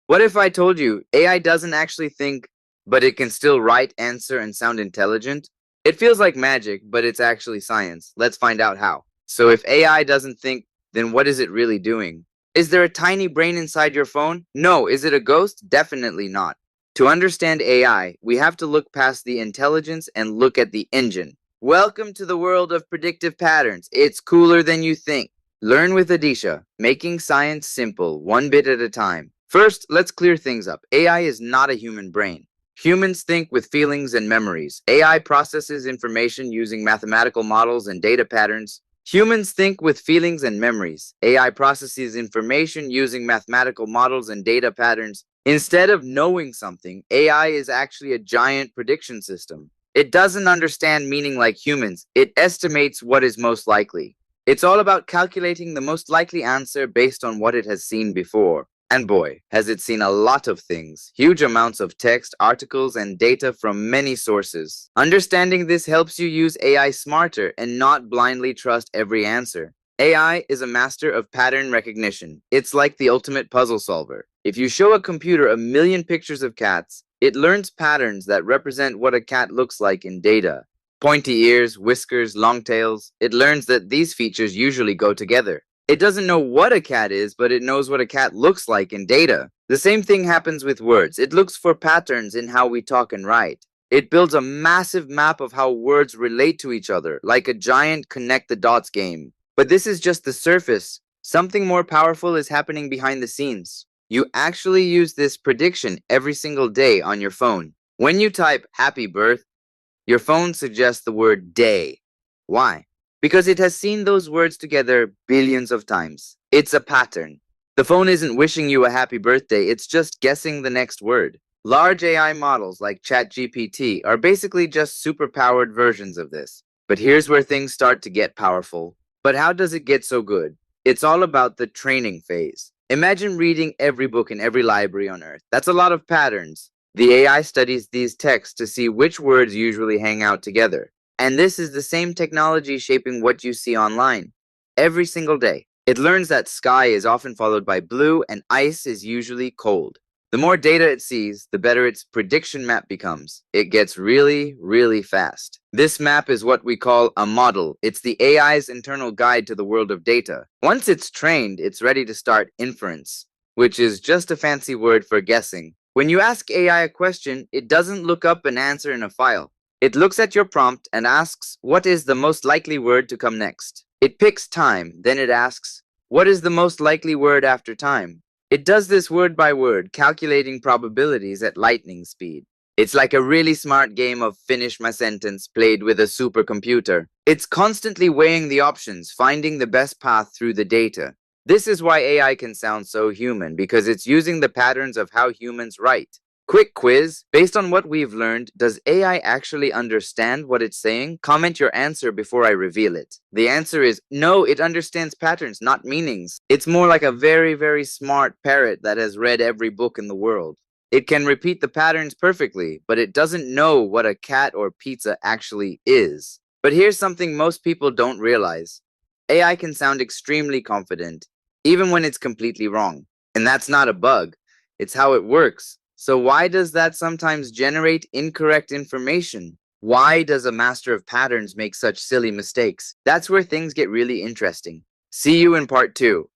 What if I told you AI doesn't actually think, but it can still write, answer, and sound intelligent? It feels like magic, but it's actually science. Let's find out how. So if AI doesn't think, then what is it really doing? Is there a tiny brain inside your phone? No. Is it a ghost? Definitely not. To understand AI, we have to look past the intelligence and look at the engine. Welcome to the world of predictive patterns. It's cooler than you think. Learn with Adeesha, making science simple, one bit at a time. First, let's clear things up. AI is not a human brain. Humans think with feelings and memories. AI processes information using mathematical models and data patterns. Humans think with feelings and memories. AI processes information using mathematical models and data patterns. Instead of knowing something, AI is actually a giant prediction system. It doesn't understand meaning like humans. It estimates what is most likely. It's all about calculating the most likely answer based on what it has seen before. And boy, has it seen a lot of things, huge amounts of text, articles, and data from many sources. Understanding this helps you use AI smarter and not blindly trust every answer. AI is a master of pattern recognition. It's like the ultimate puzzle solver. If you show a computer a million pictures of cats, it learns patterns that represent what a cat looks like in data. Pointy ears, whiskers, long tails. It learns that these features usually go together. It doesn't know what a cat is, but it knows what a cat looks like in data. The same thing happens with words. It looks for patterns in how we talk and write. It builds a massive map of how words relate to each other, like a giant connect the dots game. But this is just the surface. Something more powerful is happening behind the scenes. You actually use this prediction every single day on your phone. When you type happy birth, your phone suggests the word day. Why? Because it has seen those words together billions of times. It's a pattern. The phone isn't wishing you a happy birthday, it's just guessing the next word. Large AI models like ChatGPT are basically just superpowered versions of this. But here's where things start to get powerful. But how does it get so good? It's all about the training phase. Imagine reading every book in every library on Earth. That's a lot of patterns. The AI studies these texts to see which words usually hang out together. And this is the same technology shaping what you see online. Every single day, it learns that sky is often followed by blue and ice is usually cold. The more data it sees, the better its prediction map becomes. It gets really, really fast. This map is what we call a model. It's the AI's internal guide to the world of data. Once it's trained, it's ready to start inference, which is just a fancy word for guessing. When you ask AI a question, it doesn't look up an answer in a file. It looks at your prompt and asks, what is the most likely word to come next? It picks time, then it asks, what is the most likely word after time? It does this word by word, calculating probabilities at lightning speed. It's like a really smart game of finish my sentence played with a supercomputer. It's constantly weighing the options, finding the best path through the data. This is why AI can sound so human, because it's using the patterns of how humans write. Quick quiz. Based on what we've learned, does AI actually understand what it's saying? Comment your answer before I reveal it. The answer is no, it understands patterns, not meanings. It's more like a very, very smart parrot that has read every book in the world. It can repeat the patterns perfectly, but it doesn't know what a cat or pizza actually is. But here's something most people don't realize. AI can sound extremely confident, even when it's completely wrong. And that's not a bug. It's how it works. So why does that sometimes generate incorrect information? Why does a master of patterns make such silly mistakes? That's where things get really interesting. See you in part 2.